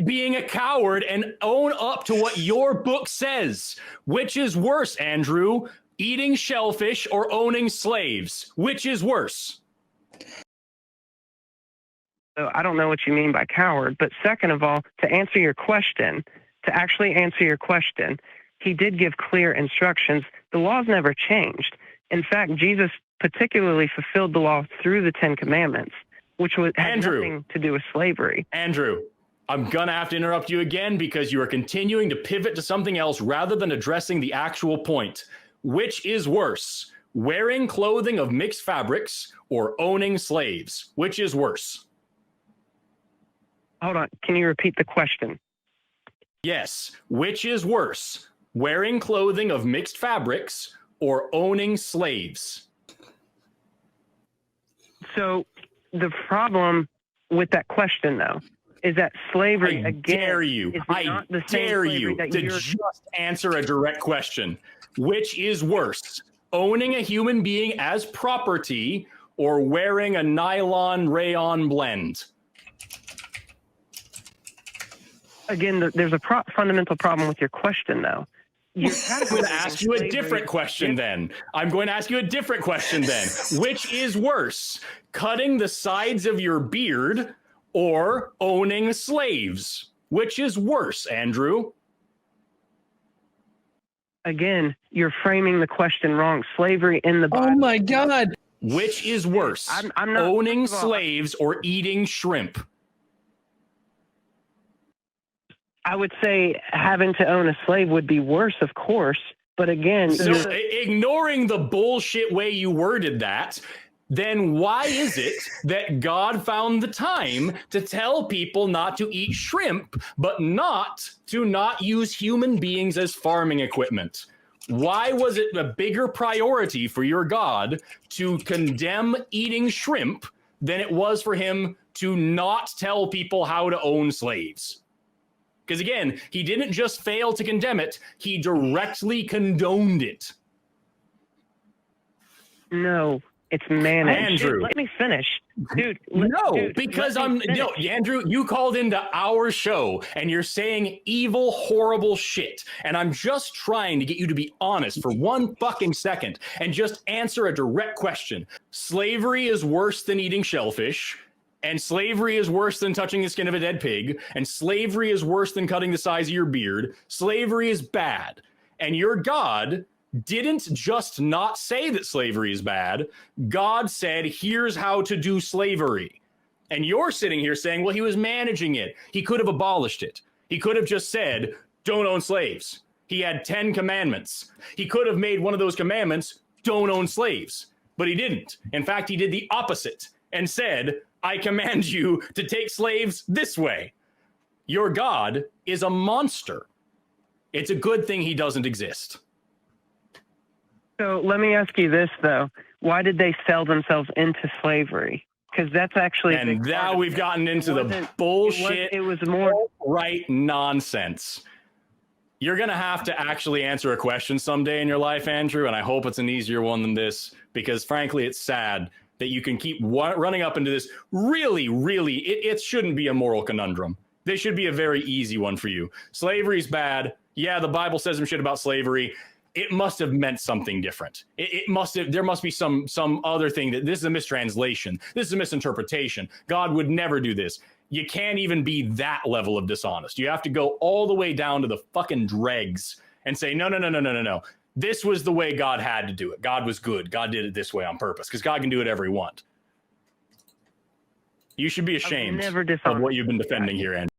being a coward and own up to what your book says. Which is worse, Andrew? Eating shellfish or owning slaves? Which is worse? So I don't know what you mean by coward, but second of all, to answer your question, to actually answer your question, he did give clear instructions. The law's never changed. In fact, Jesus particularly fulfilled the law through the 10 Commandments, which had nothing to do with slavery. Andrew, I'm going to have to interrupt you again because you are continuing to pivot to something else rather than addressing the actual point. Which is worse, wearing clothing of mixed fabrics or owning slaves? Which is worse? Hold on. Can you repeat the question? Yes. Which is worse, wearing clothing of mixed fabrics or owning slaves? So the problem with that question, though, is that slavery, I dare you to just answer a direct question. Which is worse, owning a human being as property or wearing a nylon rayon blend? Again, there's a fundamental problem with your question, though. I'm going to ask you a different question then. Which is worse, cutting the sides of your beard or owning slaves? Which is worse, Andrew? Again, you're framing the question wrong. Slavery in the Bible. Oh my God. Which is worse, I'm not, owning slaves or eating shrimp? I would say having to own a slave would be worse, of course. But again, so ignoring the bullshit way you worded that, then why is it that God found the time to tell people not to eat shrimp, but not to not use human beings as farming equipment? Why was it a bigger priority for your God to condemn eating shrimp than it was for him to not tell people how to own slaves? Because again, he didn't just fail to condemn it, he directly condoned it. No. It's managed. Andrew, dude, let me finish, dude. Andrew, you called into our show and you're saying evil, horrible shit, and I'm just trying to get you to be honest for 1 fucking second and just answer a direct question. Slavery is worse than eating shellfish, and slavery is worse than touching the skin of a dead pig, and slavery is worse than cutting the size of your beard. Slavery is bad, and your God didn't just not say that slavery is bad. God said, here's how to do slavery. And you're sitting here saying, well, he was managing it. He could have abolished it. He could have just said, don't own slaves. He had 10 commandments. He could have made one of those commandments, don't own slaves. But he didn't. In fact, he did the opposite and said, I command you to take slaves this way. Your God is a monster. It's a good thing he doesn't exist. So let me ask you this, though. Why did they sell themselves into slavery? Because that's actually... And now we've gotten into the bullshit, it was more right nonsense. You're going to have to actually answer a question someday in your life, Andrew, and I hope it's an easier one than this, because frankly, it's sad that you can keep running up into this it shouldn't be a moral conundrum. This should be a very easy one for you. Slavery's bad. Yeah, the Bible says some shit about slavery. It must have meant something different. There must be some other thing that this is a mistranslation. This is a misinterpretation. God would never do this. You can't even be that level of dishonest. You have to go all the way down to the fucking dregs and say, no. This was the way God had to do it. God was good. God did it this way on purpose because God can do whatever he wants. You should be ashamed of what you've been defending here, Andrew.